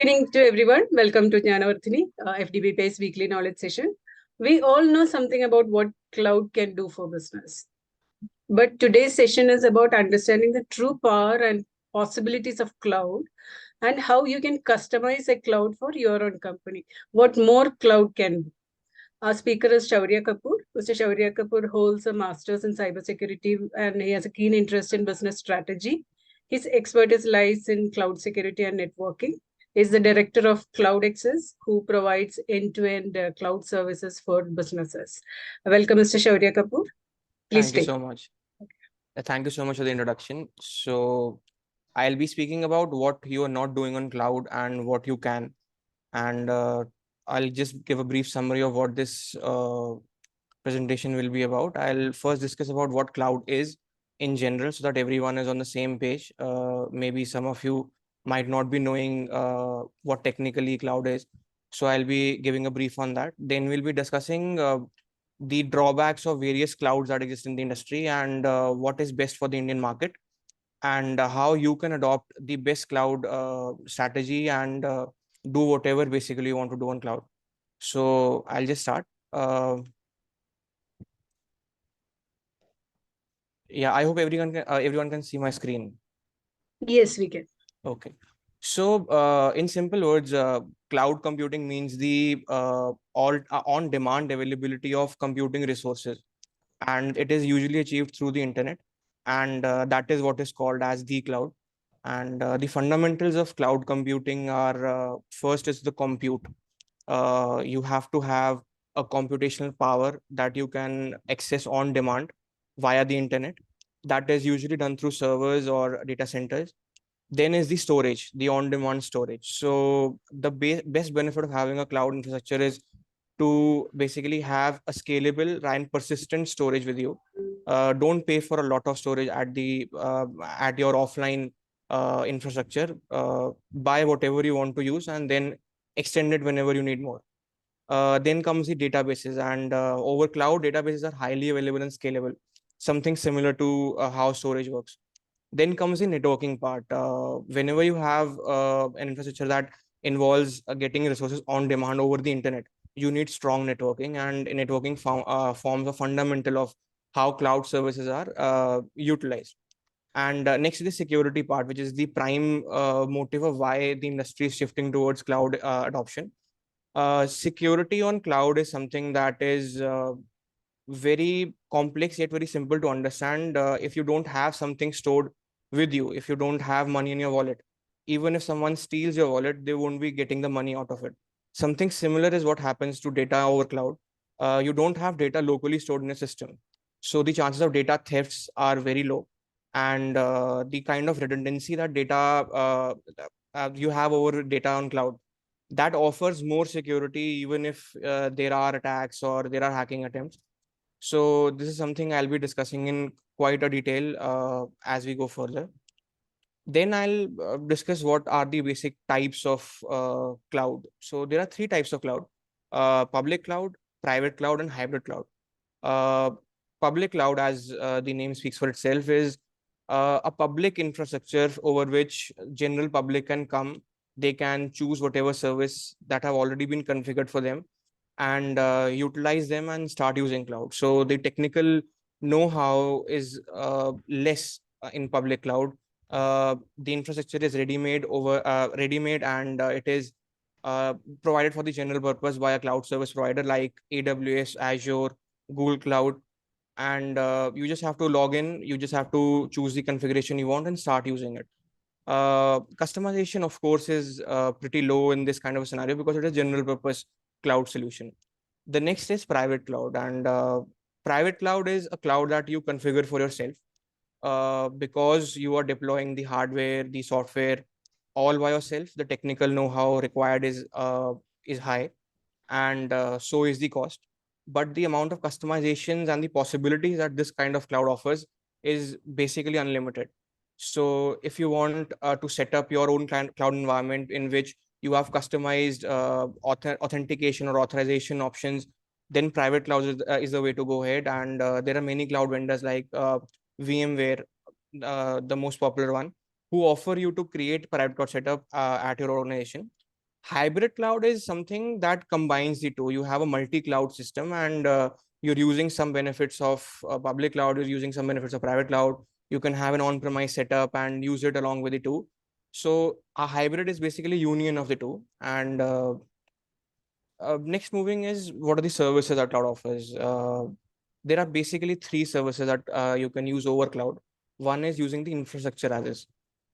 Good evening to everyone. Welcome to Jnanavarthini, FDB Pace weekly knowledge session. We all know something about what cloud can do for business. But today's session is about understanding the true power and possibilities of cloud and how you can customize a cloud for your own company. What more cloud can do. Our speaker is Shaurya Kapoor. Mr. Shaurya Kapoor holds a master's in cybersecurity and he has a keen interest in business strategy. His expertise lies in cloud security and networking. He is the director of CloudXcess, who provides end-to-end cloud services for businesses. Welcome, Mr. Shaurya Kapoor. Please Thank you take. so much. Thank you so much for the introduction. So I'll be speaking about what you are not doing on cloud and what you can. And I'll just give a brief summary of what this presentation will be about. I'll first discuss about what cloud is in general so that everyone is on the same page. Maybe some of you might not be knowing what technically cloud is. So I'll be giving a brief on that. Then we'll be discussing the drawbacks of various clouds that exist in the industry and what is best for the Indian market and how you can adopt the best cloud strategy and do whatever basically you want to do on cloud. So I'll just start. Yeah, I hope everyone can see my screen. Yes, we can. Okay. So in simple words, cloud computing means the all on-demand availability of computing resources, and it is usually achieved through the internet, and that is what is called as the cloud. And the fundamentals of cloud computing are first is the compute. You have to have a computational power that you can access on demand via the internet. That is usually done through servers or data centers. Then is the storage, the on-demand storage. So the best benefit of having a cloud infrastructure is to basically have a scalable and persistent storage with you. Don't pay for a lot of storage at your offline infrastructure. Buy whatever you want to use and then extend it whenever you need more. Then comes the databases, and over cloud, databases are highly available and scalable, something similar to how storage works. Then comes the networking part. Whenever you have an infrastructure that involves getting resources on demand over the internet, you need strong networking, and networking forms a fundamental of how cloud services are utilized. And next is the security part, which is the prime motive of why the industry is shifting towards cloud adoption. Security on cloud is something that is very complex yet very simple to understand. If you don't have something stored with you, if you don't have money in your wallet, even if someone steals your wallet, they won't be getting the money out of it. Something similar is what happens to data over cloud. You don't have data locally stored in a system, so the chances of data thefts are very low, and the kind of redundancy that data you have over data on cloud, that offers more security even if there are attacks or there are hacking attempts. So this is something I'll be discussing in quite a detail as we go further. Then I'll discuss what are the basic types of cloud. So there are three types of cloud: public cloud, private cloud, and hybrid cloud. Uh, Public cloud, as the name speaks for itself, is a public infrastructure over which general public can come. They can choose whatever service that have already been configured for them and utilize them and start using cloud. So the technical know-how is less in public cloud. The infrastructure is ready-made, and it is provided for the general purpose by a cloud service provider like AWS, Azure, Google Cloud, and you just have to log in. You just have to choose the configuration you want and start using it. Customization, of course, is pretty low in this kind of a scenario because it is general purpose cloud solution. The next is private cloud, and private cloud is a cloud that you configure for yourself because you are deploying the hardware, the software all by yourself. The technical know-how required is high, and so is the cost. But the amount of customizations and the possibilities that this kind of cloud offers is basically unlimited. So if you want to set up your own cloud environment in which you have customized authentication or authorization options, then private cloud is the way to go ahead. And there are many cloud vendors like VMware, the most popular one, who offer you to create private cloud setup at your organization. Hybrid cloud is something that combines the two. You have a multi-cloud system, and you're using some benefits of public cloud, you're using some benefits of private cloud. You can have an on-premise setup and use it along with the two. So a hybrid is basically union of the two. And next moving is, what are the services that cloud offers? There are basically three services that you can use over cloud. One is using the infrastructure as is.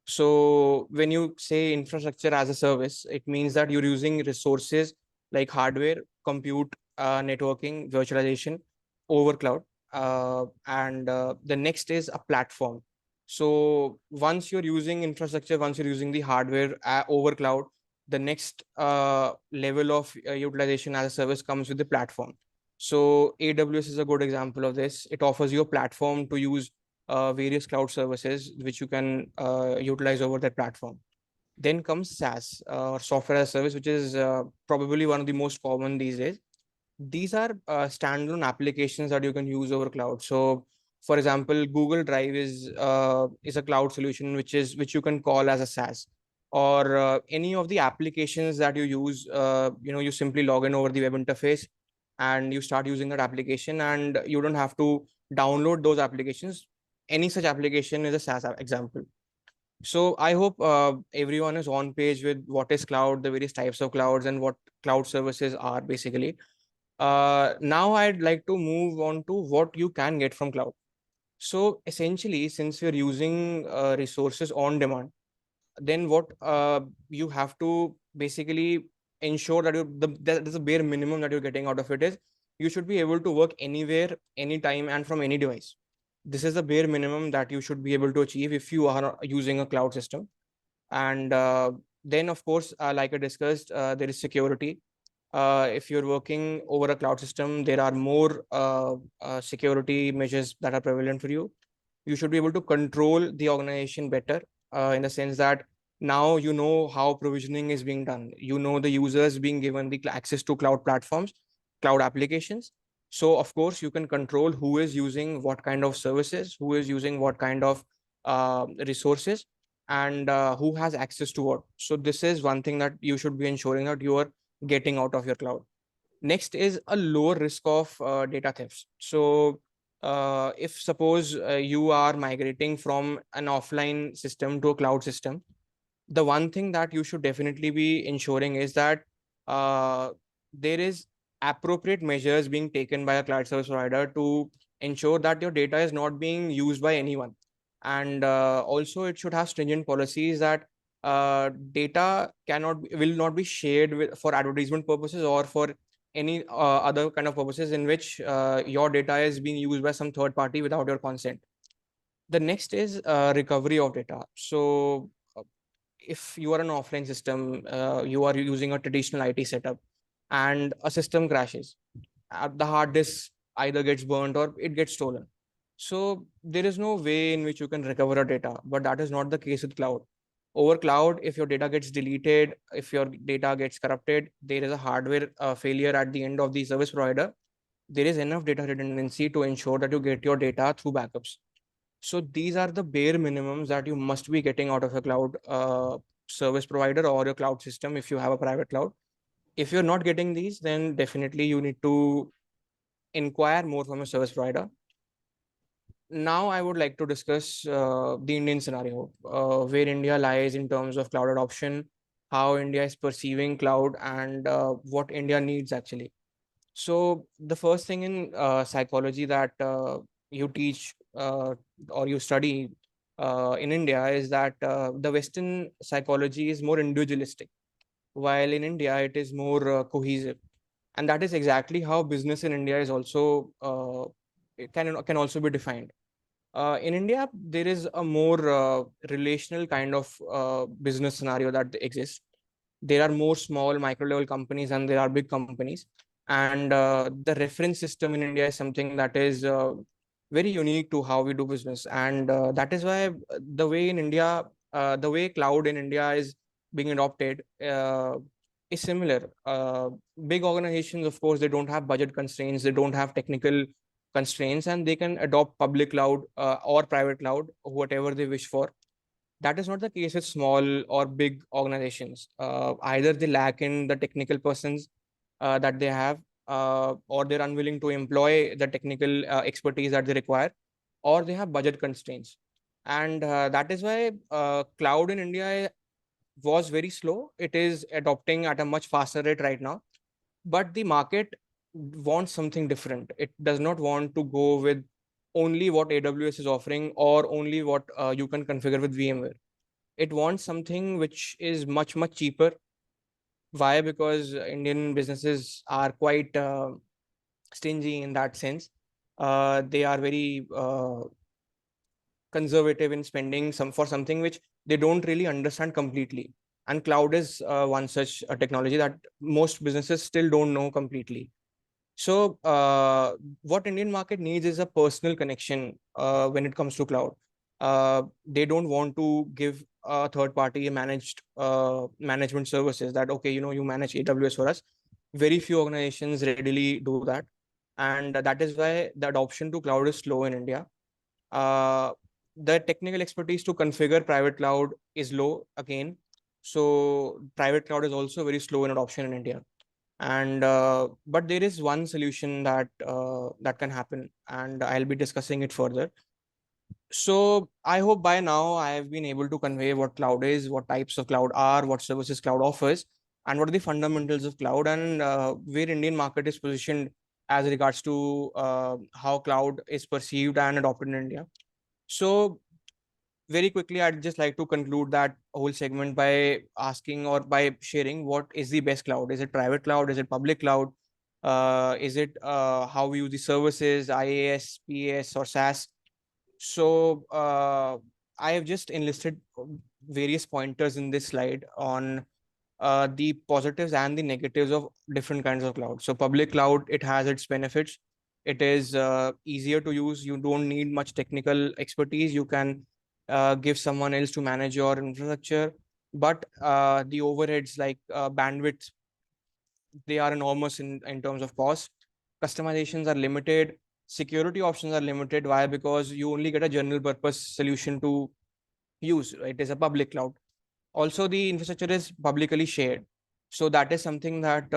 So when you say infrastructure as a service, it means that you're using resources like hardware, compute, networking, virtualization over cloud. And the next is a platform. So once you're using infrastructure, once you're using the hardware over cloud, the next level of utilization as a service comes with the platform. So AWS is a good example of this. It offers you a platform to use various cloud services which you can utilize over that platform. Then comes SaaS, or software as a service, which is probably one of the most common these days. These are standalone applications that you can use over cloud. So for example, Google Drive is a cloud solution which you can call as a SaaS. Or any of the applications that you use, you simply log in over the web interface and you start using that application, and you don't have to download those applications. Any such application is a SaaS example. So I hope everyone is on page with what is cloud, the various types of clouds, and what cloud services are basically. Now I'd like to move on to what you can get from cloud. So essentially, since you're using resources on demand, then what you have to basically ensure that that is the bare minimum that you're getting out of it is you should be able to work anywhere, anytime, and from any device. This is the bare minimum that you should be able to achieve if you are using a cloud system. And then, of course, like I discussed, there is security. If you're working over a cloud system, there are more security measures that are prevalent for you. You should be able to control the organization better, in the sense that now you know how provisioning is being done. You know the users being given the access to cloud platforms, cloud applications. So, of course, you can control who is using what kind of services, who is using what kind of resources, and who has access to what. So, this is one thing that you should be ensuring that you are getting out of your cloud. Next is a lower risk of data thefts. So if suppose you are migrating from an offline system to a cloud system, the one thing that you should definitely be ensuring is that uh, there is appropriate measures being taken by a cloud service provider to ensure that your data is not being used by anyone. And also it should have stringent policies that data will not be shared for advertisement purposes or for any other kind of purposes in which your data is being used by some third party without your consent. The next is recovery of data. So if you are an offline system, you are using a traditional IT setup, and a system crashes, the hard disk either gets burned or it gets stolen. So there is no way in which you can recover a data, but that is not the case with cloud. Over cloud, if your data gets deleted, if your data gets corrupted, there is a hardware failure at the end of the service provider. There is enough data redundancy to ensure that you get your data through backups. So these are the bare minimums that you must be getting out of a cloud service provider or your cloud system if you have a private cloud. If you're not getting these, then definitely you need to inquire more from a service provider. Now I would like to discuss the Indian scenario, where India lies in terms of cloud adoption, how India is perceiving cloud, and what India needs actually. So the first thing in psychology that you teach or you study in India is that the Western psychology is more individualistic, while in India it is more cohesive, and that is exactly how business in India is also it can also be defined. In India, there is a more relational kind of business scenario that exists. There are more small micro level companies and there are big companies, and the reference system in India is something that is very unique to how we do business, and that is why the way cloud in India is being adopted is similar. Big organizations, of course, they don't have budget constraints, they don't have technical constraints, and they can adopt public cloud or private cloud, whatever they wish for. That is not the case with small or big organizations. Either they lack in the technical persons that they have, or they're unwilling to employ the technical expertise that they require, or they have budget constraints. And that is why cloud in India was very slow. It is adopting at a much faster rate right now, but the market wants something different. It does not want to go with only what AWS is offering or only what you can configure with VMware. It wants something which is much cheaper. Why? Because Indian businesses are quite stingy in that sense. They are very conservative in spending some for something which they don't really understand completely. And cloud is one such technology that most businesses still don't know completely. So what Indian market needs is a personal connection when it comes to cloud. They don't want to give a third party managed management services that, okay, you manage AWS for us. Very few organizations readily do that. And that is why the adoption to cloud is slow in India. uh, the technical expertise to configure private cloud is low again. So private cloud is also very slow in adoption in India. And but there is one solution that can happen, and I'll be discussing it further. So I hope by now I have been able to convey what cloud is, what types of cloud are, what services cloud offers, and what are the fundamentals of cloud, and where Indian market is positioned as regards to how cloud is perceived and adopted in India. So very quickly, I'd just like to conclude that whole segment by asking or by sharing what is the best cloud. Is it private cloud? Is it public cloud? Is it how we use the services, IaaS, PaaS, or SaaS? So I have just enlisted various pointers in this slide on the positives and the negatives of different kinds of cloud. So public cloud, it has its benefits. It is easier to use. You don't need much technical expertise. You can give someone else to manage your infrastructure. But the overheads like bandwidth, they are enormous in terms of cost. Customizations are limited. Security options are limited. Why? Because you only get a general purpose solution to use. It is a public cloud. Also, the infrastructure is publicly shared. So that is something that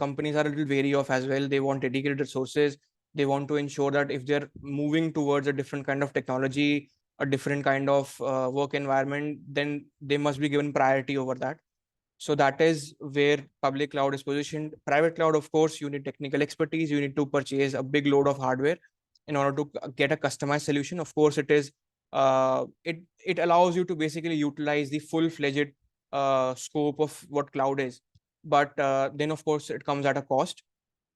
companies are a little wary of as well. They want dedicated resources. They want to ensure that if they're moving towards a different kind of technology, a different kind of work environment, then they must be given priority over that. So that is where public cloud is positioned. Private cloud, of course, you need technical expertise. You need to purchase a big load of hardware in order to get a customized solution. Of course, it allows you to basically utilize the full-fledged scope of what cloud is. But then, of course, it comes at a cost.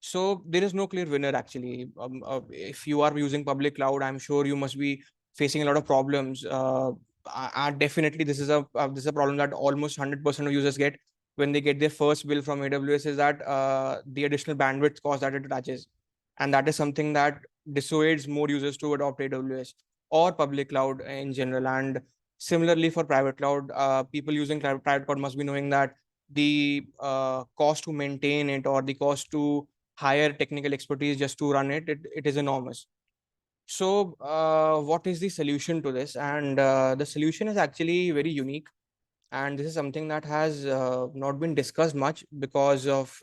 So there is no clear winner actually. If you are using public cloud, I'm sure you must be facing a lot of problems. Definitely, this is a problem that almost 100% of users get when they get their first bill from AWS, is that the additional bandwidth cost that it attaches, and that is something that dissuades more users to adopt AWS or public cloud in general. And similarly for private cloud, people using private cloud must be knowing that the cost to maintain it or the cost to hire technical expertise just to run it is enormous. So what is the solution to this? And the solution is actually very unique, and this is something that has not been discussed much because of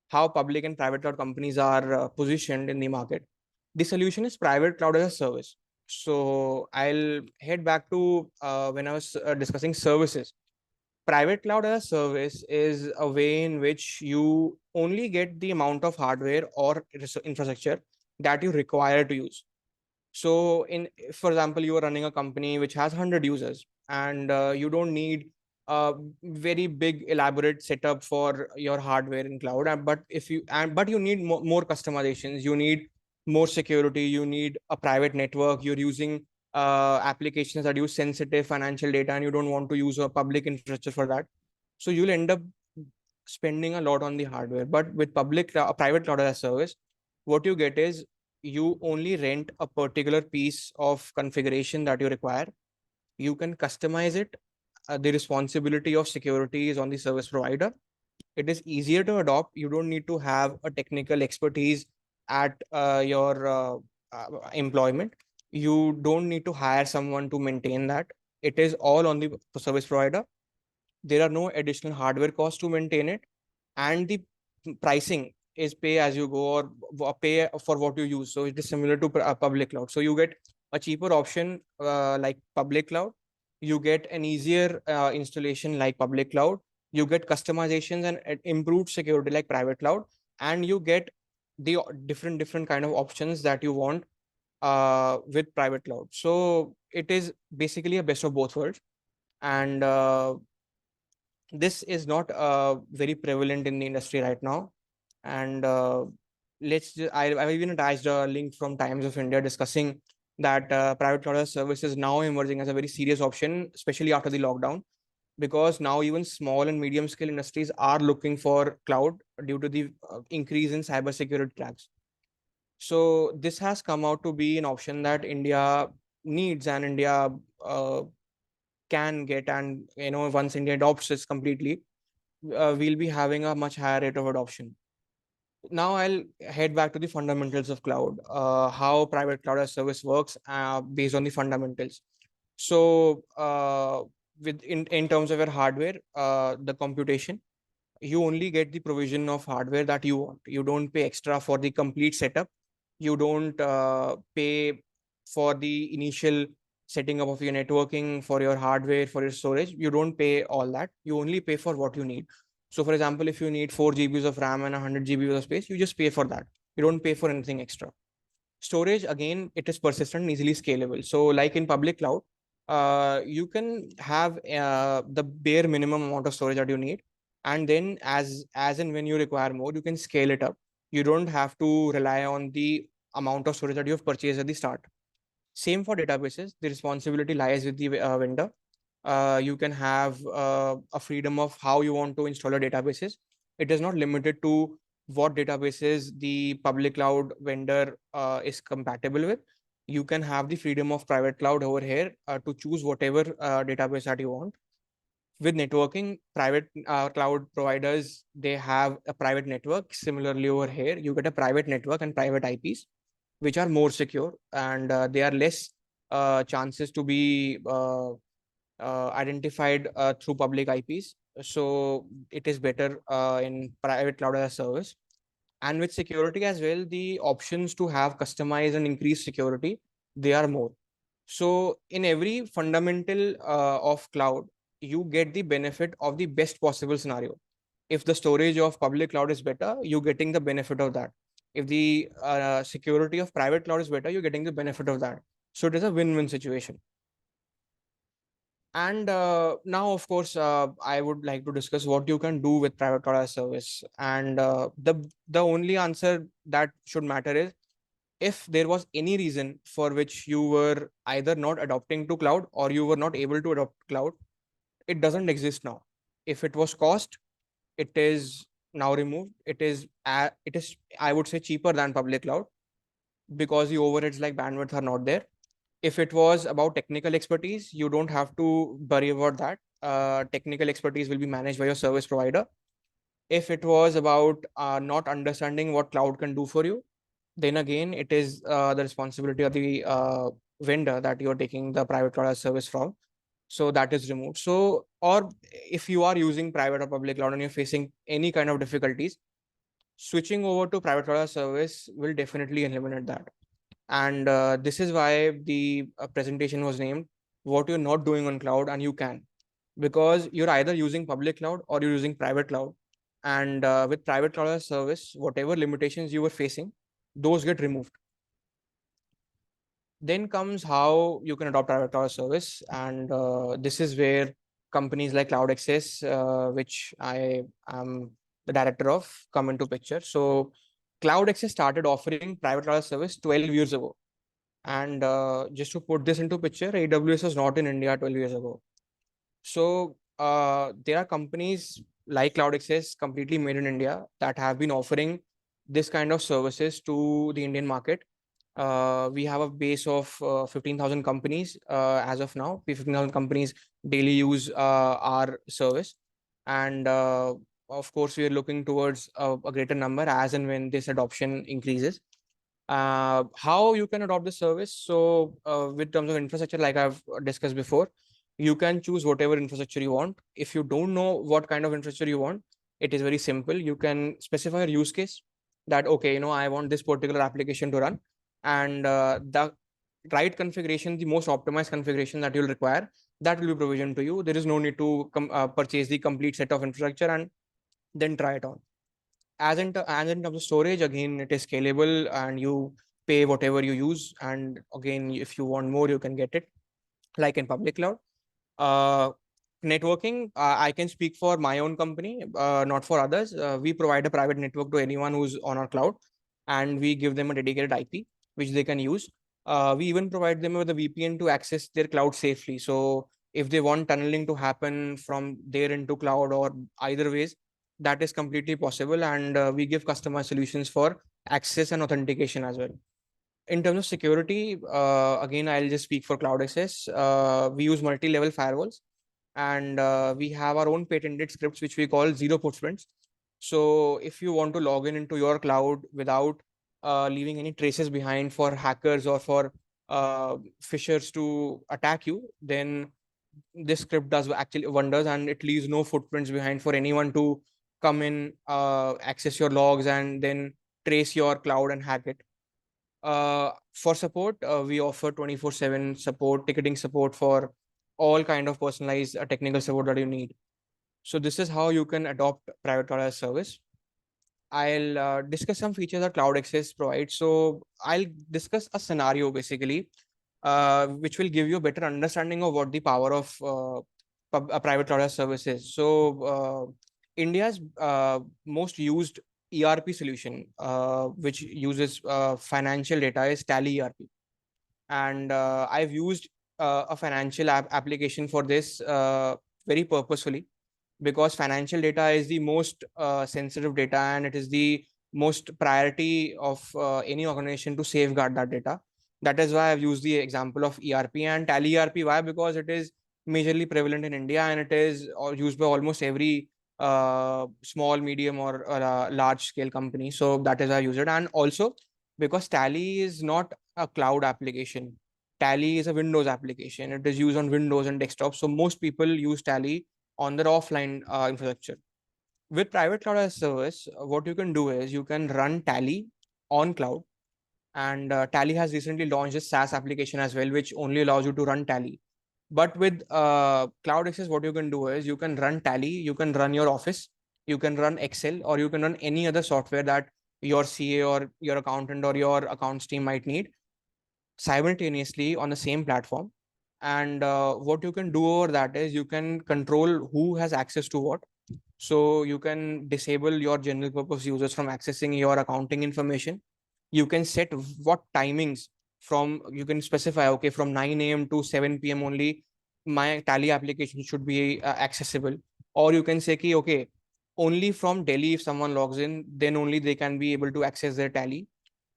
how public and private cloud companies are positioned in the market. The solution is private cloud as a service. So I'll head back to when I was discussing services. Private cloud as a service is a way in which you only get the amount of hardware or infrastructure that you require to use. So for example, you are running a company which has 100 users, and you don't need a very big elaborate setup for your hardware in cloud. But you need more customizations, you need more security, you need a private network, you're using applications that use sensitive financial data, and you don't want to use a public infrastructure for that. So you'll end up spending a lot on the hardware. But with private cloud as a service, what you get is you only rent a particular piece of configuration that you require. You can customize it. The responsibility of security is on the service provider. It is easier to adopt. You don't need to have a technical expertise at your employment. You don't need to hire someone to maintain that. It is all on the service provider. There are no additional hardware costs to maintain it, and the pricing is pay as you go, or pay for what you use. So it is similar to public cloud. So you get a cheaper option like public cloud. You get an easier installation like public cloud. You get customizations and improved security like private cloud, and you get the different kind of options that you want with private cloud. So it is basically a best of both worlds. And this is not very prevalent in the industry right now. And I've even attached a link from Times of India discussing that private cloud as service is now emerging as a very serious option, especially after the lockdown, because now even small and medium scale industries are looking for cloud due to the increase in cybersecurity attacks. So this has come out to be an option that India needs, and India uh, can get. And once India adopts this completely, we'll be having a much higher rate of adoption. Now I'll head back to the fundamentals of cloud, how private cloud as service works based on the fundamentals. So in terms of your hardware, the computation, you only get the provision of hardware that you want. You don't pay extra for the complete setup. You don't pay for the initial setting up of your networking, for your hardware, for your storage. You don't pay all that. You only pay for what you need. So for example, if you need 4 GBs of RAM and 100 GBs of space, you just pay for that. You don't pay for anything extra. Storage, again, it is persistent and easily scalable. So like in public cloud, you can have the bare minimum amount of storage that you need, and then as and when you require more, you can scale it up. You don't have to rely on the amount of storage that you have purchased at the start. Same for databases. The responsibility lies with the vendor. You can have a freedom of how you want to install your databases. It is not limited to what databases the public cloud vendor is compatible with. You can have the freedom of private cloud over here to choose whatever database that you want. With networking, private cloud providers, they have a private network. Similarly, over here, you get a private network and private IPs, which are more secure, and they are less chances to be identified through public IPs. So it is better in private cloud as a service. And with security as well, the options to have customized and increased security, they are more. So in every fundamental of cloud, you get the benefit of the best possible scenario. If the storage of public cloud is better, you're getting the benefit of that. If the security of private cloud is better, you're getting the benefit of that. So it is a win-win situation. And now, of course, I would like to discuss what you can do with private cloud as a service. And the only answer that should matter is, if there was any reason for which you were either not adopting to cloud or you were not able to adopt cloud, it doesn't exist now. If it was cost, it is now removed. It is, I would say, cheaper than public cloud, because the overheads like bandwidth are not there. If it was about technical expertise, you don't have to worry about that. Technical expertise will be managed by your service provider. If it was about not understanding what cloud can do for you, then again, it is the responsibility of the vendor that you're taking the private cloud as service from. So that is removed. So, or if you are using private or public cloud and you're facing any kind of difficulties, switching over to private cloud as service will definitely eliminate that. And this is why the presentation was named what you're not doing on cloud and you can, because you're either using public cloud or you're using private cloud. And with private cloud as service, whatever limitations you were facing, those get removed. Then comes how you can adopt private cloud service. And this is where companies like CloudXcess, which I am the director of, come into picture. So CloudXcess started offering private cloud service 12 years ago. And just to put this into picture, AWS was not in India 12 years ago. So there are companies like CloudXcess, completely made in India, that have been offering this kind of services to the Indian market. We have a base of 15,000 companies as of now. 15,000 companies daily use our service. And of course, we are looking towards a greater number as and when this adoption increases. How you can adopt the service? So with terms of infrastructure, like I've discussed before, You can choose whatever infrastructure you want. If you don't know what kind of infrastructure you want, it is very simple. You can specify your use case that, okay, I want this particular application to run, and the right configuration, the most optimized configuration that you'll require, that will be provisioned to you. There is no need to purchase the complete set of infrastructure and then try it on. As in terms of storage, again, it is scalable and you pay whatever you use. And again, if you want more, you can get it like in public cloud. uh, Networking, I can speak for my own company, not for others. We provide a private network to anyone who's on our cloud, and we give them a dedicated IP which they can use. We even provide them with a VPN to access their cloud safely. So if they want tunneling to happen from there into cloud or either ways, that is completely possible. And we give customized solutions for access and authentication as well. In terms of security, again, I'll just speak for CloudXcess. We use multi-level firewalls, and we have our own patented scripts, which we call zero footprints. So if you want to log in into your cloud without leaving any traces behind for hackers or for phishers to attack you, then this script does actually wonders, and it leaves no footprints behind for anyone to come in, access your logs, and then trace your cloud and hack it. For support, we offer 24/7 support, ticketing support for all kind of personalized technical support that you need. So this is how you can adopt private cloud as a service. I'll discuss some features that CloudXcess provides. So I'll discuss a scenario basically, which will give you a better understanding of what the power of a private cloud as a service is. So India's most used ERP solution, which uses financial data, is Tally ERP. And I've used a financial application for this very purposefully, because financial data is the most sensitive data, and it is the most priority of any organization to safeguard that data. That is why I've used the example of ERP and Tally ERP. Why? Because it is majorly prevalent in India, and it is used by almost every small, medium, or large scale company. So that is why I use it. And also because Tally is not a cloud application. Tally is a Windows application. It is used on Windows and desktop. So most people use Tally on their offline infrastructure. With private cloud as a service, what you can do is you can run Tally on cloud. And Tally has recently launched a SaaS application as well, which only allows you to run Tally. But with CloudXcess, what you can do is you can run Tally, you can run your Office, you can run Excel, or you can run any other software that your CA or your accountant or your accounts team might need simultaneously on the same platform. And what you can do over that is you can control who has access to what. So you can disable your general purpose users from accessing your accounting information. You can set what timings from, you can specify, okay, from 9 a.m. to 7 p.m. only my Tally application should be accessible. Or you can say, okay, only from Delhi, if someone logs in, then only they can be able to access their Tally.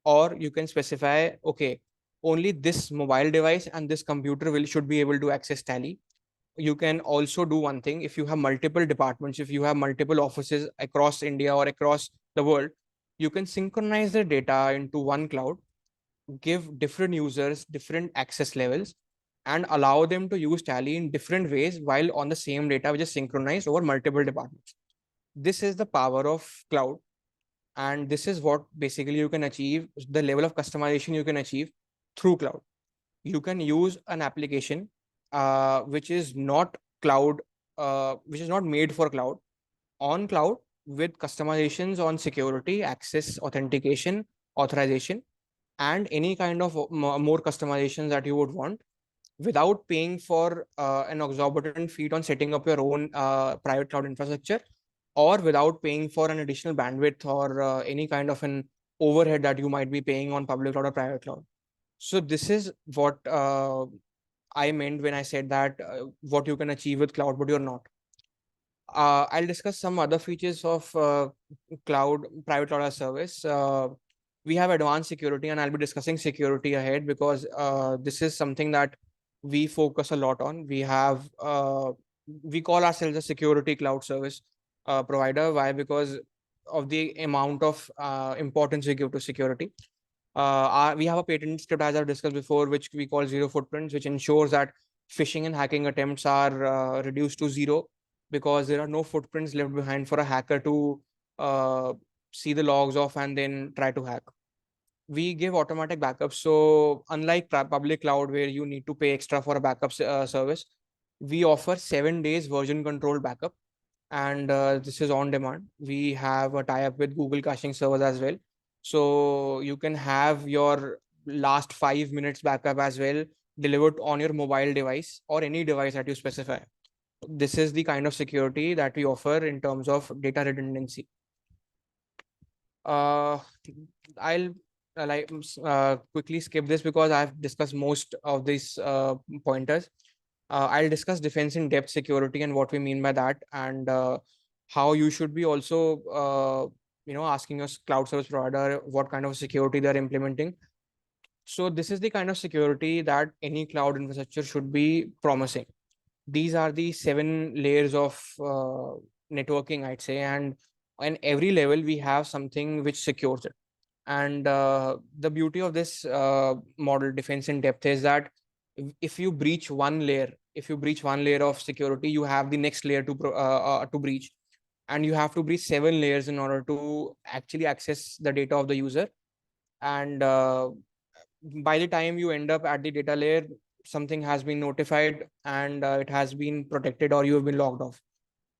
Or you can specify, okay, only this mobile device and this computer will should be able to access Tally. You can also do one thing: if you have multiple departments, if you have multiple offices across India or across the world, you can synchronize the data into one cloud, give different users different access levels, and allow them to use Tally in different ways while on the same data which is synchronized over multiple departments. This is the power of cloud, and this is what basically you can achieve, the level of customization you can achieve through cloud. You can use an application which is not cloud, which is not made for cloud, on cloud, with customizations on security, access, authentication, authorization, and any kind of more customizations that you would want, without paying for an exorbitant fee on setting up your own private cloud infrastructure, or without paying for an additional bandwidth or any kind of an overhead that you might be paying on public cloud or private cloud. So this is what I meant when I said that what you can achieve with cloud, but you're not. I'll discuss some other features of cloud, private cloud as service. We have advanced security, and I'll be discussing security ahead, because this is something that we focus a lot on. We call ourselves a security cloud service provider. Why? Because of the amount of importance we give to security. We have a patent script, as I've discussed before, which we call zero footprints, which ensures that phishing and hacking attempts are reduced to zero, because there are no footprints left behind for a hacker to see the logs of and then try to hack. We give automatic backups. So unlike public cloud where you need to pay extra for a backup service, we offer 7 days version control backup, and this is on demand. We have a tie up with Google caching servers as well, so you can have your last 5 minutes backup as well delivered on your mobile device or any device that you specify. This is the kind of security that we offer in terms of data redundancy. uh, I'll quickly skip this because I've discussed most of these pointers. I'll discuss defense in depth security and what we mean by that, and how you should be also, asking your cloud service provider what kind of security they're implementing. So this is the kind of security that any cloud infrastructure should be promising. These are the 7 layers of networking, I'd say, and on every level we have something which secures it. And the beauty of this model, defense in depth, is that if you breach one layer, if you breach one layer of security, you have the next layer to breach, and you have to breach 7 layers in order to actually access the data of the user. And by the time you end up at the data layer, something has been notified and it has been protected, or you have been logged off.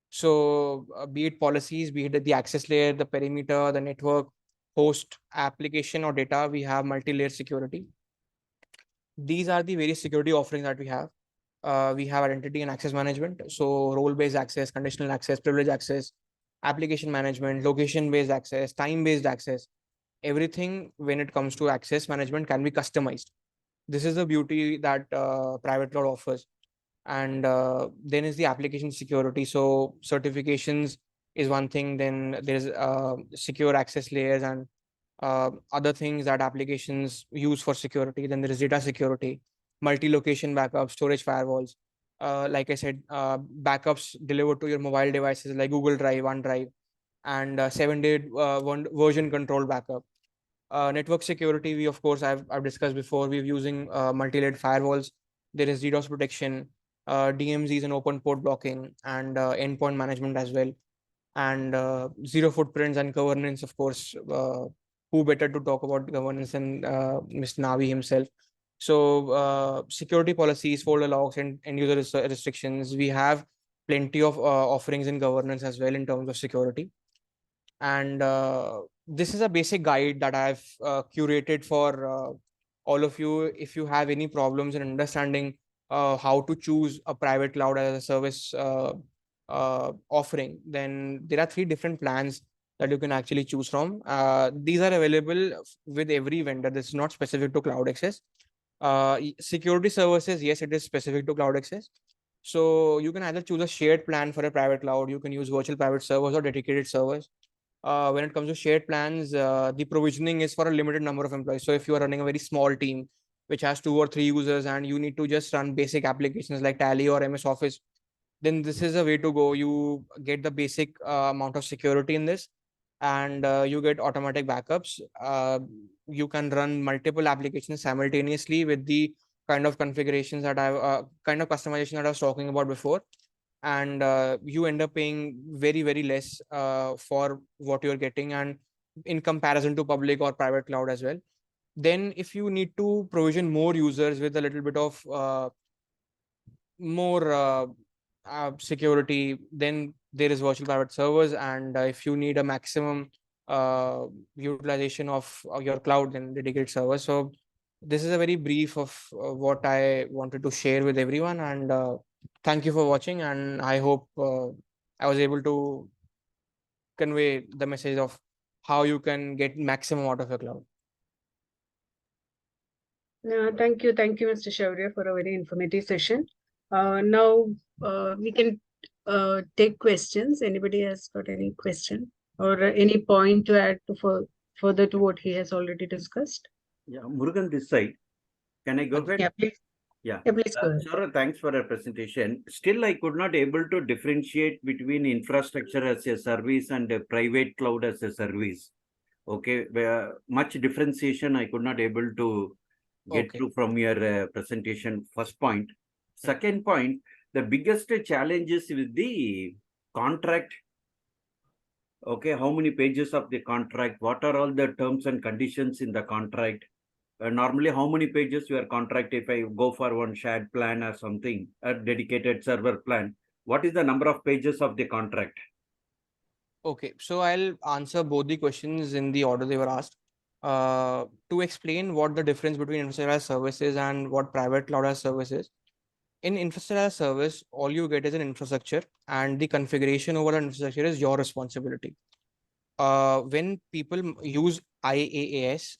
So be it policies, be it the access layer, the perimeter, the network, host, application, or data, we have multi-layer security. These are the various security offerings that we have. We have identity and access management, so role-based access, conditional access, privilege access, application management, location-based access, time-based access. Everything when it comes to access management can be customized. This is the beauty that private cloud offers. And then is the application security. So certifications is one thing. Then there's secure access layers and other things that applications use for security. Then there is data security, multi-location backup, storage firewalls. Like I said, backups delivered to your mobile devices like Google Drive, OneDrive, and 7 day one version control backup. Network security, we of course I've discussed before. We're using multi-layered firewalls. There is DDoS protection, DMZs and open port blocking, and endpoint management as well, and zero footprints and governance. Of course, who better to talk about governance than Mr. Navi himself? So security policies, folder logs, and end user restrictions. We have plenty of offerings in governance as well in terms of security. And this is a basic guide that I've curated for all of you. If you have any problems in understanding how to choose a private cloud as a service offering, then there are 3 different plans that you can actually choose from. These are available with every vendor. This is not specific to CloudXcess. Security services, yes, it is specific to CloudXcess. So you can either choose a shared plan for a private cloud. You can use virtual private servers or dedicated servers. When it comes to shared plans, the provisioning is for a limited number of employees. So if you are running a very small team, which has 2 or 3 users, and you need to just run basic applications like Tally or MS Office, then this is a way to go. You get the basic amount of security in this, and you get automatic backups. You can run multiple applications simultaneously with the kind of configurations that kind of customization that I was talking about before, and you end up paying very less for what you're getting, and in comparison to public or private cloud as well. Then if you need to provision more users with a little bit of more security, then there is virtual private servers. And if you need a maximum utilization of your cloud, then dedicated servers. So this is a very brief of what I wanted to share with everyone. And thank you for watching. And I hope I was able to convey the message of how you can get maximum out of your cloud. Thank you, Mr. Shaurya, for a very informative session. Now we can take questions. Anybody has got any question or any point to add to further to what he has already discussed? Yeah, Murugan this side. Can I go ahead? Yeah, please. Yeah, please go ahead. Shaurya, thanks for your presentation. Still, I could not able to differentiate between infrastructure as a service and a private cloud as a service. Okay, where much differentiation I could not able to get through from your presentation. First point. Second point, the biggest challenge is with the contract. Okay, how many pages of the contract? What are all the terms and conditions in the contract? Normally, how many pages your contract if I go for one shared plan or something, a dedicated server plan? What is the number of pages of the contract? Okay, so I'll answer both the questions in the order they were asked. To explain what the difference between infrastructure as services and what private cloud as service is. In infrastructure as service, all you get is an infrastructure, and the configuration over an infrastructure is your responsibility. When people use IaaS,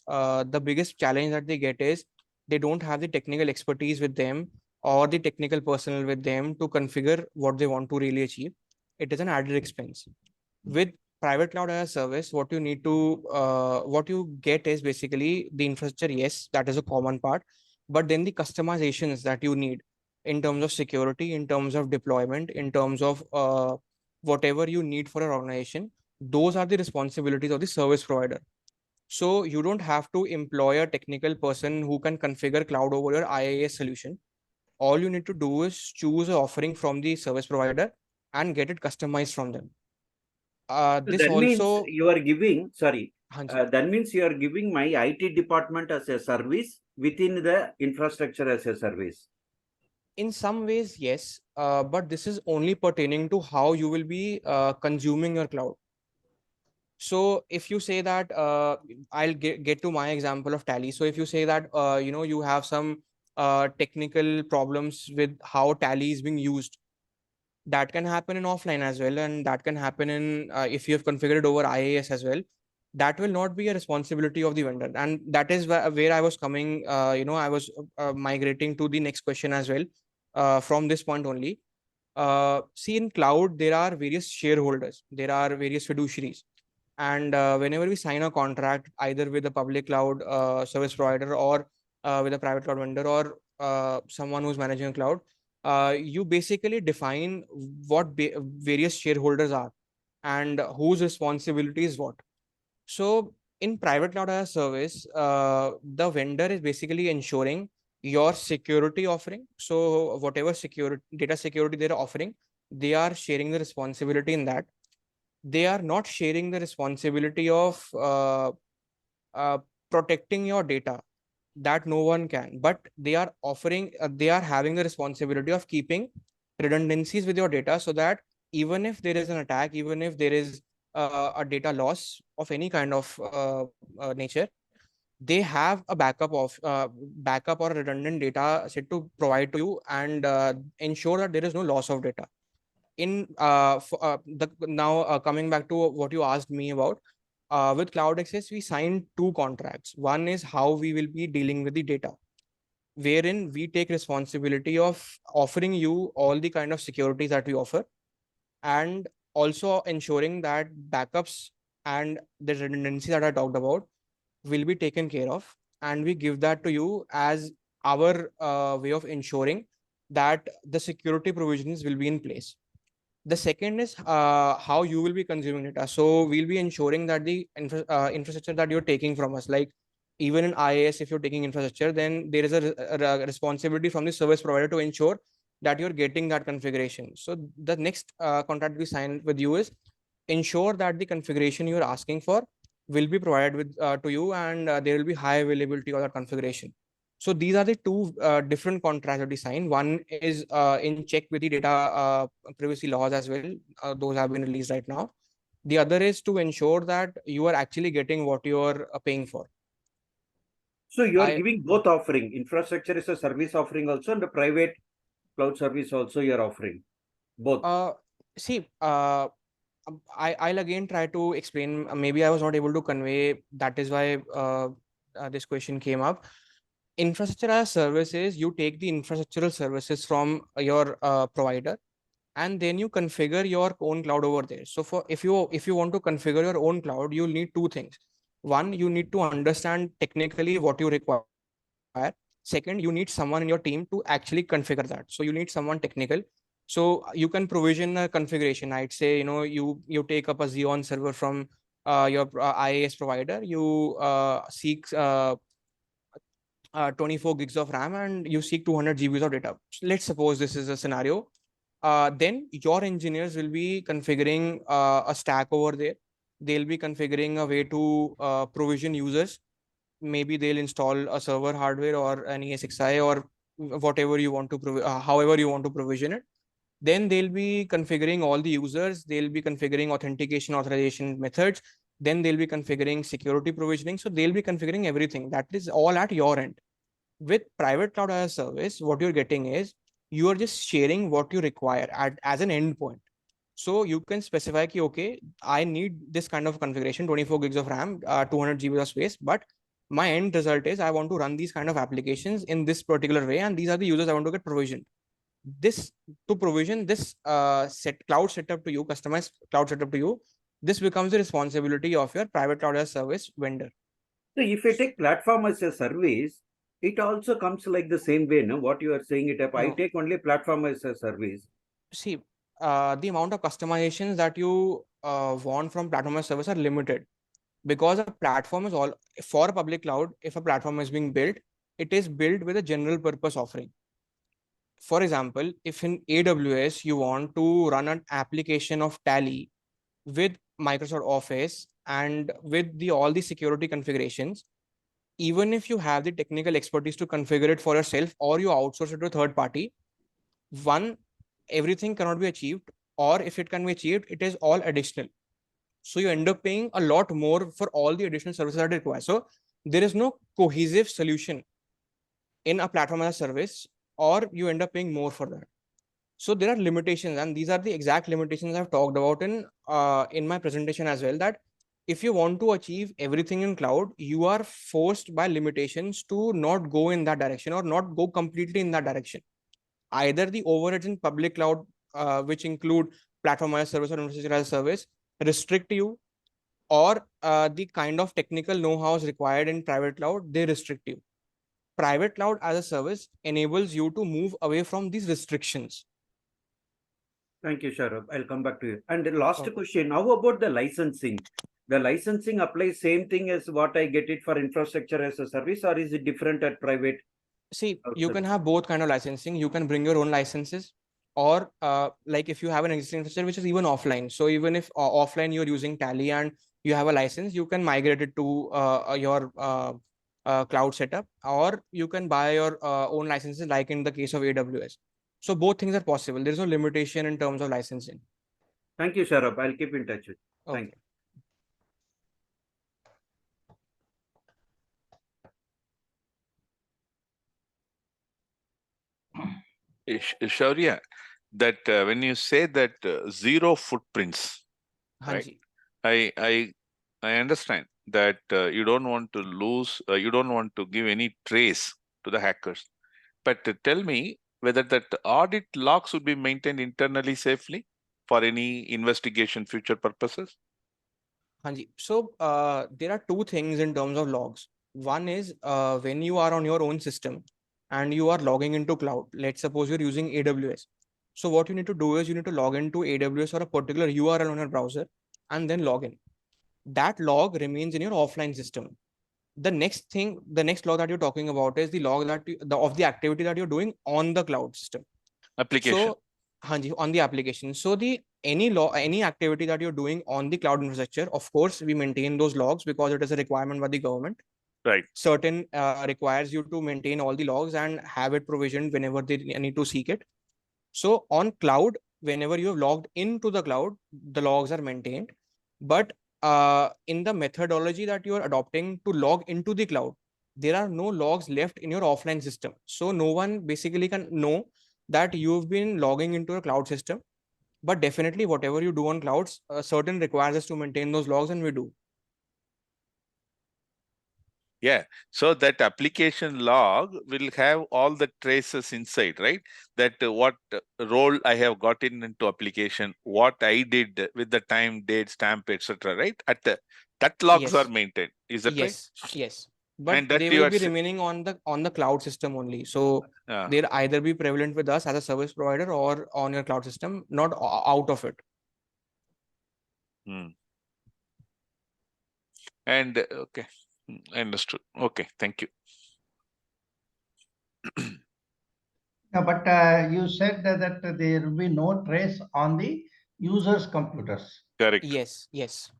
the biggest challenge that they get is they don't have the technical expertise with them or the technical personnel with them to configure what they want to really achieve. It is an added expense. With private cloud as a service, what you get is basically the infrastructure. Yes, that is a common part, but then the customizations that you need in terms of security, in terms of deployment, in terms of whatever you need for an organization, those are the responsibilities of the service provider. So you don't have to employ a technical person who can configure cloud over your IaaS solution. All you need to do is choose an offering from the service provider and get it customized from them. So This that means also, you are giving, sorry, Hanji. that means you are giving my IT department as a service within the infrastructure as a service. In some ways, yes, but this is only pertaining to how you will be consuming your cloud. So if you say that, I'll get to my example of Tally. So if you say that, you have some technical problems with how Tally is being used, that can happen in offline as well, and that can happen in if you have configured it over IaaS as well. That will not be a responsibility of the vendor, and that is where I was coming. I was migrating to the next question as well, from this point only. See, in cloud there are various shareholders, there are various fiduciaries, and whenever we sign a contract either with a public cloud service provider or with a private cloud vendor or someone who's managing a cloud, you basically define what various shareholders are and whose responsibility is what. So in private cloud as a service, the vendor is basically ensuring your security offering. So whatever security, data security they're offering, they are sharing the responsibility in that. They are not sharing the responsibility of uh, protecting your data. That no one can, but they are offering, they are having the responsibility of keeping redundancies with your data, so that even if there is an attack, even if there is a data loss of any kind of nature, they have a backup or redundant data set to provide to you, and ensure that there is no loss of data. Coming back to what you asked me about, with CloudXcess, we signed two contracts. One is how we will be dealing with the data, wherein we take responsibility of offering you all the kind of securities that we offer, and also ensuring that backups and the redundancy that I talked about will be taken care of, and we give that to you as our way of ensuring that the security provisions will be in place. The second is how you will be consuming data. So we'll be ensuring that the infrastructure that you're taking from us, like even in IaaS, if you're taking infrastructure, then there is a responsibility from the service provider to ensure that you're getting that configuration. So the next contract we sign with you is ensure that the configuration you're asking for will be provided with to you, and there will be high availability of that configuration. So these are the two different contracts that we sign. One is in check with the data privacy laws as well. Those have been released right now. The other is to ensure that you are actually getting what you are paying for. So you are I giving both offering. Infrastructure is a service offering also, and the private cloud service also you are offering both. see. I'll again try to explain. Maybe I was not able to convey. That is why this question came up. Infrastructure as services, you take the infrastructural services from your provider, and then you configure your own cloud over there. So for if you want to configure your own cloud, you'll need two things. One, you need to understand technically what you require. Second, you need someone in your team to actually configure that. So you need someone technical. So you can provision a configuration. I'd say, you take up a Xeon server from your IaaS provider. You seek 24 gigs of RAM and you seek 200 GBs of data. Let's suppose this is a scenario. Then your engineers will be configuring a stack over there. They'll be configuring a way to provision users. Maybe they'll install a server hardware or an ESXi or whatever you want to, however you want to provision it. Then they'll be configuring all the users. They'll be configuring authentication authorization methods. Then they'll be configuring security provisioning. So they'll be configuring everything. That is all at your end. With private cloud as a service, what you're getting is you are just sharing what you require as an endpoint. So you can specify, okay, I need this kind of configuration, 24 gigs of RAM, 200 GB of space, but my end result is I want to run these kind of applications in this particular way, and these are the users I want to get provisioned. This to provision this cloud setup to you, customized cloud setup to you, this becomes the responsibility of your private cloud as a service vendor. So if I take platform as a service, it also comes like the same way, no? What you are saying it up. No. I take only platform as a service. See, the amount of customizations that you want from platform as a service are limited, because a platform is all for a public cloud. If a platform is being built, it is built with a general purpose offering. For example, if in AWS you want to run an application of Tally with Microsoft Office and with all the security configurations, even if you have the technical expertise to configure it for yourself or you outsource it to a third party, one, everything cannot be achieved, or if it can be achieved, it is all additional. So you end up paying a lot more for all the additional services that it requires. So there is no cohesive solution in a platform as a service, or you end up paying more for that. So there are limitations, and these are the exact limitations I've talked about in my presentation as well, that if you want to achieve everything in cloud, you are forced by limitations to not go in that direction or not go completely in that direction. Either the overheads in public cloud, which include platform as a service or infrastructure as a service, restrict you, or the kind of technical know-hows required in private cloud, they restrict you. Private cloud as a service enables you to move away from these restrictions. Thank you, Shaurya. I'll come back to you. And the last question, how about the licensing? The licensing applies same thing as what I get it for infrastructure as a service, or is it different at private? See, you can have both kind of licensing. You can bring your own licenses, or like if you have an existing infrastructure which is even offline. So even if offline you're using Tally and you have a license, you can migrate it to your cloud setup, or you can buy your own licenses, like in the case of AWS. So both things are possible. There's no limitation in terms of licensing. Thank you, Shaurya. I'll keep in touch with you. Okay. Thank you. Shaurya, that when you say that zero footprints, right? I understand that you don't want to lose, you don't want to give any trace to the hackers. But tell me whether that audit logs would be maintained internally safely for any investigation future purposes. So there are two things in terms of logs. One is when you are on your own system and you are logging into cloud. Let's suppose you're using AWS. So what you need to do is you need to log into AWS or a particular URL on your browser and then log in. That log remains in your offline system. The next log that you're talking about is the log that of the activity that you're doing on the cloud system. Application. So, on the application. So any activity that you're doing on the cloud infrastructure, of course, we maintain those logs because it is a requirement by the government. Right. Certain requires you to maintain all the logs and have it provisioned whenever they need to seek it. So on cloud, whenever you have logged into the cloud, the logs are maintained. But in the methodology that you are adopting to log into the cloud, there are no logs left in your offline system. So no one basically can know that you've been logging into a cloud system. But definitely whatever you do on clouds, certain requires us to maintain those logs, and we do. Yeah, so that application log will have all the traces inside, right? That what role I have gotten into application, what I did with the time, date, stamp, etc. Right? That logs are maintained. Is that right? Yes. But and that they will be remaining on the cloud system only. So they'll either be prevalent with us as a service provider or on your cloud system, not out of it. And okay, understood. Okay, thank you. No, but you said that there will be no trace on the user's computers. Correct. Yes, yes.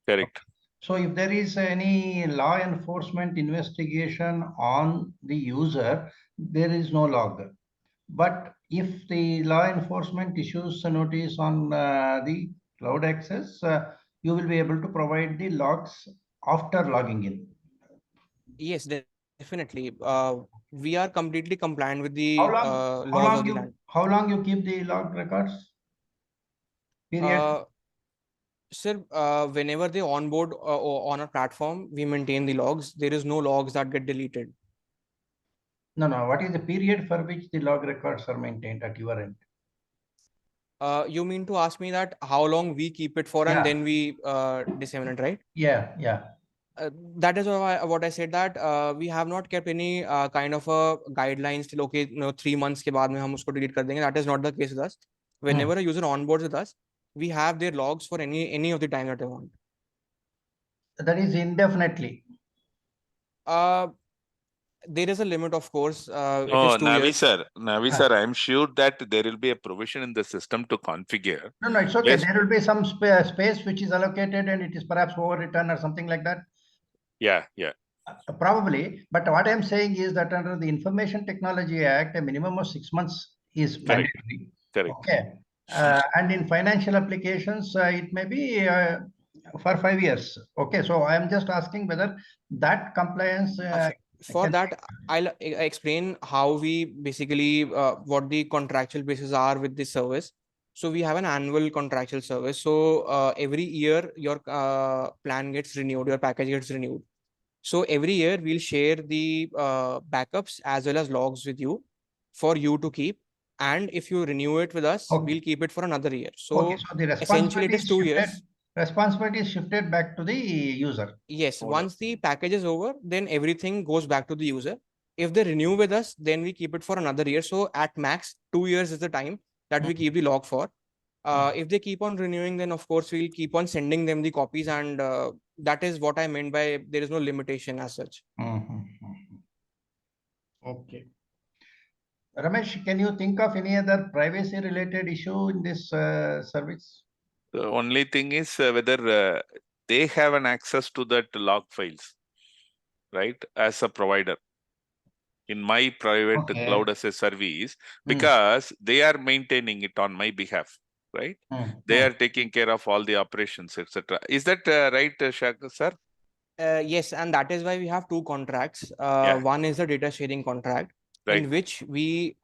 Correct. So if there is any law enforcement investigation on the user, there is no log. But if the law enforcement issues a notice on the CloudXcess, you will be able to provide the logs after logging in. Yes, definitely. We are completely compliant with the How long? laws of the land. How long you keep the log records? Period. Sir, whenever they onboard on a platform, we maintain the logs. There is no logs that get deleted. No, no. What is the period for which the log records are maintained at your end? You mean to ask me that how long we keep it for and Yeah. then we disseminate, right? Yeah, yeah. That is what I said, that we have not kept any kind of a guidelines till, okay, 3 months के बाद में हम उसको delete कर देंगे. That is not the case with us. Whenever a user onboards with us, we have their logs for any of the time that they want. That is indefinitely. There is a limit, of course. It Oh, is 2 Navi years. sir, I am sure that there will be a provision in the system to configure. No, no, it's okay. Yes. There will be some space which is allocated and it is perhaps overwritten or something like that. Yeah, yeah. Probably. But what I'm saying is that under the Information Technology Act, a minimum of 6 months is Correct. mandatory. Correct. Okay. And in financial applications, it may be for 5 years. Okay. So I'm just asking whether that compliance. For that, I'll explain how we basically what the contractual bases are with this service. So we have an annual contractual service. So every year your plan gets renewed, your package gets renewed. So every year we'll share the backups as well as logs with you for you to keep. And if you renew it with us, we'll keep it for another year. So, okay, so the essentially it is 2 years. Responsibility is shifted back to the user. Yes, once the package is over, then everything goes back to the user. If they renew with us, then we keep it for another year. So at max, 2 years is the time that we keep the log for. If they keep on renewing, then of course we'll keep on sending them the copies, and that is what I meant by there is no limitation as such. Okay. Ramesh, can you think of any other privacy related issue in this service? The only thing is whether they have an access to that log files, right, as a provider in my private CloudXcess service, because they are maintaining it on my behalf, right? They are taking care of all the operations, etc. Is that right, Shaka, sir? Yes, and that is why we have 2 contracts. One is the data sharing contract, in which we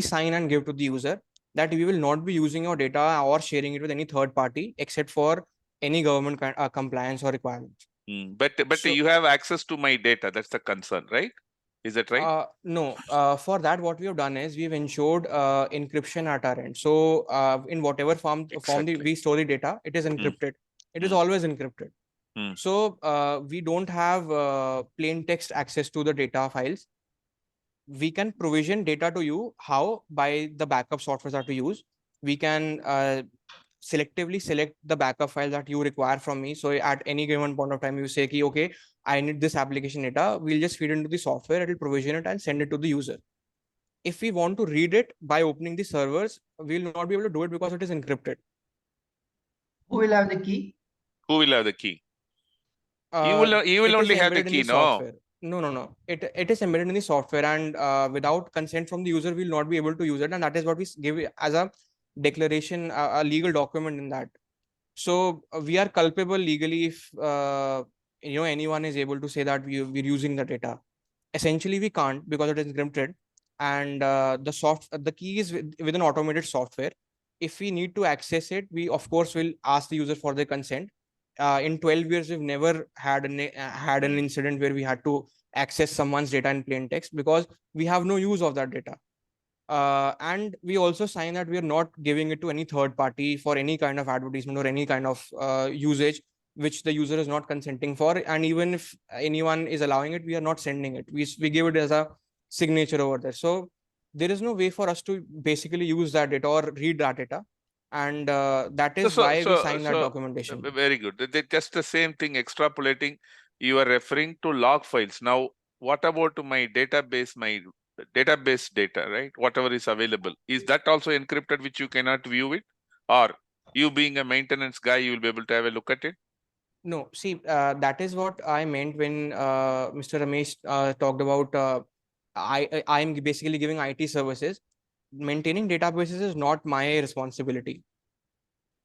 sign and give to the user that we will not be using your data or sharing it with any third party except for any government compliance or requirements. But so, you have access to my data. That's the concern, right? Is that right? No. For that, what we have done is we've ensured encryption at our end. So in whatever form we store the data, it is encrypted. It is always encrypted. So we don't have plain text access to the data files. We can provision data to you. How? By the backup software that we use. We can selectively select the backup file that you require from me. So at any given point of time, you say, okay, I need this application data. We'll just feed into the software. It will provision it and send it to the user. If we want to read it by opening the servers, we'll not be able to do it because it is encrypted. Who will have the key? Who will have the key? You will only have the key, no? No. It is embedded in the software, and without consent from the user, we'll not be able to use it. And that is what we give as a declaration, a legal document in that. So we are culpable legally if anyone is able to say that we're using the data. Essentially, we can't because it is encrypted, and the key is with an automated software. If we need to access it, we of course will ask the user for their consent. In 12 years, we've never had an incident where we had to access someone's data in plain text because we have no use of that data. And we also sign that we are not giving it to any third party for any kind of advertisement or any kind of usage which the user is not consenting for. And even if anyone is allowing it, we are not sending it. We give it as a signature over there. So there is no way for us to basically use that data or read that data. And that is why we sign that documentation. Very good. They're just the same thing, extrapolating. You are referring to log files. Now, what about my database, my database data, right? Whatever is available. Is that also encrypted, which you cannot view it? Or you being a maintenance guy, you will be able to have a look at it? No, see, that is what I meant when Mr. Ramesh talked about I am basically giving IT services. Maintaining databases is not my responsibility.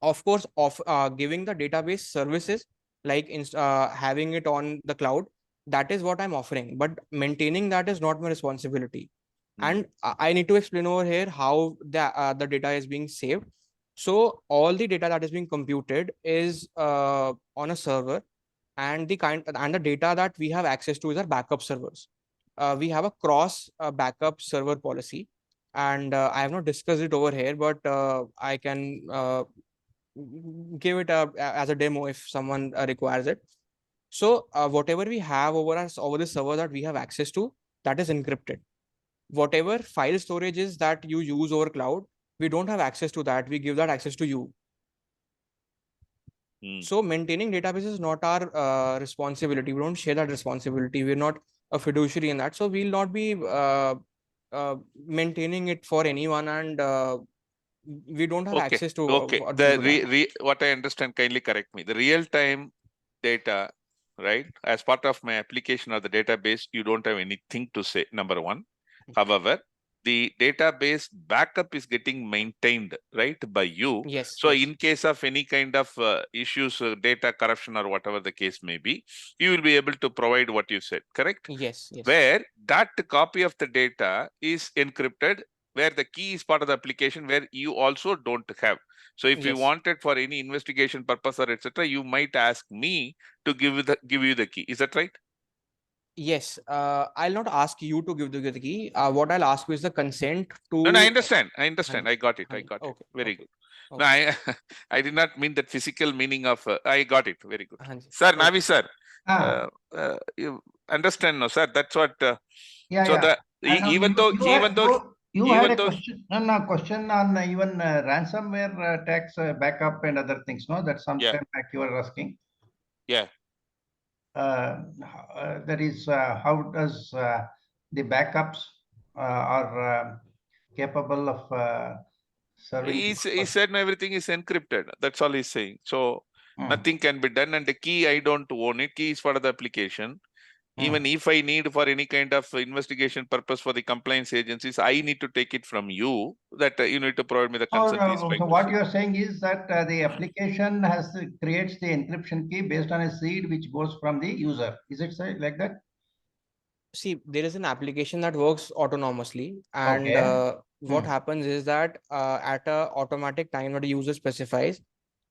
Of course, of giving the database services like having it on the cloud, that is what I'm offering. But maintaining that is not my responsibility. And I need to explain over here how the data is being saved. So all the data that is being computed is on a server, and the data that we have access to is our backup servers. We have a cross backup server policy, and I have not discussed it over here, but I can give it as a demo if someone requires it. So whatever we have over the server that we have access to, that is encrypted. Whatever file storage is that you use over cloud, we don't have access to that. We give that access to you. So maintaining database is not our responsibility. We don't share that responsibility. We're not a fiduciary in that. So we'll not be maintaining it for anyone, and we don't have access to what I understand, kindly correct me. The real-time data, right? As part of my application or the database, you don't have anything to say, number one. However, the database backup is getting maintained, right, by you. Yes. So yes. in case of any kind of issues, data corruption or whatever the case may be, you will be able to provide what you said, correct? Yes. Yes. Where that copy of the data is encrypted, where the key is part of the application, where you also don't have. So if you wanted for any investigation purpose or etc., you might ask me to give you the key. Is that right? Yes. I'll not ask you to give the key. What I'll ask you is the consent to. No, I understand. I got it. Okay. Very good. Okay. No, I did not mean that physical meaning of. I got it. Very good. Sir, Okay. Navi sir, you understand, no, sir? That's what. Even though you had a question on even ransomware attacks, backup and other things, no? That some time back you were asking. Yeah. That is, how does the backups are capable of serving? He said everything is encrypted. That's all he's saying. So nothing can be done. And the key, I don't own it. Key is for the application. Even if I need for any kind of investigation purpose for the compliance agencies, I need to take it from you, that you need to provide me the consent. So what you are saying is that the application creates the encryption key based on a seed which goes from the user. Is it like that? See, there is an application that works autonomously, and what happens is that at a automatic time that the user specifies,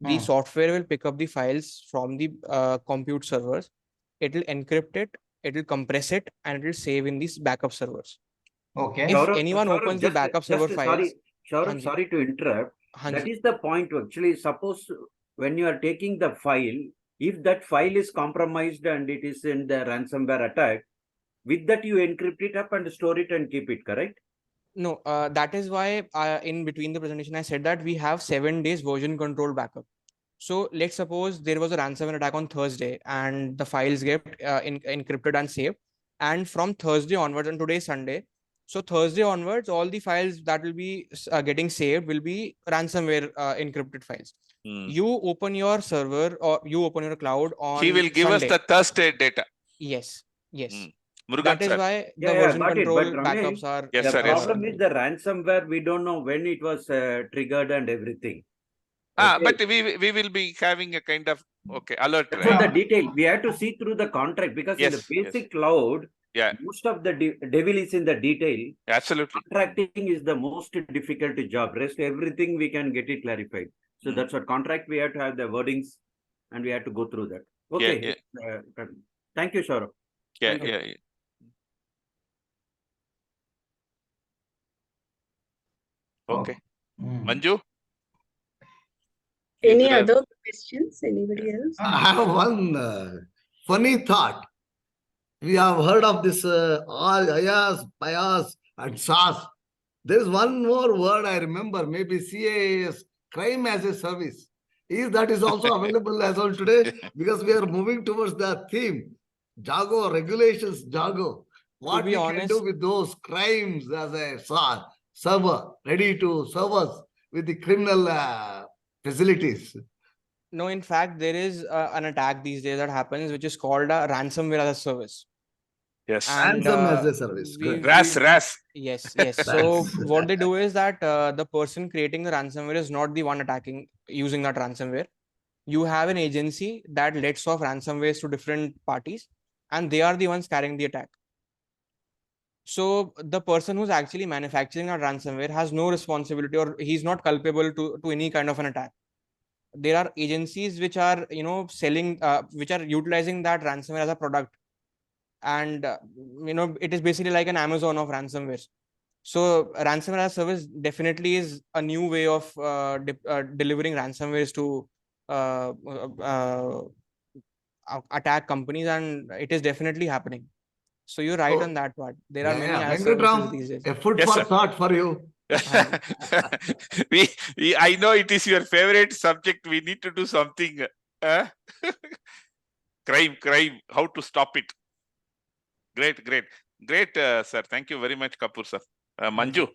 the software will pick up the files from the compute servers. It will encrypt it, it will compress it, and it will save in these backup servers. Okay. If anyone opens the backup server files, sorry to interrupt. That is the point. Actually, suppose when you are taking the file, if that file is compromised and it is in the ransomware attack, with that you encrypt it up and store it and keep it, correct? No, that is why in between the presentation I said that we have 7 days version control backup. So let's suppose there was a ransomware attack on Thursday and the files get encrypted and saved. And from Thursday onwards, and today is Sunday, so Thursday onwards, all the files that will be getting saved will be ransomware encrypted files. You open your server or you open your cloud on He will give Sunday. us the Thursday data. Yes. Murugan, that is sir. why the version control backups are. The problem is the ransomware. We don't know when it was triggered and everything. But we will be having a kind of alert. Right? For the detail, we have to see through the contract, because in the basic cloud, most of the devil is in the detail. Absolutely. Contracting is the most difficult job. Rest everything we can get it clarified. So that's what contract we have to have the wordings, and we have to go through that. Okay. Thank you, Shaurya. Okay. Manju? Any other questions? Anybody else? I have one funny thought. We have heard of this Ayas, Payas, and SAS. There's one more word I remember, maybe CAS, crime as a service. That is also available as on today? Because we are moving towards the theme, JAGO, regulations, JAGO. What be we can honest, do with those crimes as a server ready to serve us with the criminal facilities? no, in fact, there is an attack these days that happens, which is called a ransomware as a service. Yes. And Ransom as a service. Good. RAS. yes. So what they do is that the person creating the ransomware is not the one attacking using that ransomware. You have an agency that lets off ransomwares to different parties, and they are the ones carrying the attack. So the person who's actually manufacturing a ransomware has no responsibility, or he's not culpable to any kind of an attack. There are agencies which are selling, which are utilizing that ransomware as a product, and it is basically like an Amazon of ransomware. So ransomware as a service definitely is a new way of delivering ransomwares to attack companies, and it is definitely happening. So you're right on that part. There are many as services these days. A food Yes, for sir. thought for you. I know it is your favorite subject. We need to do something. Crime. How to stop it? Great, sir. Thank you very much, Kapoor, sir. Manju.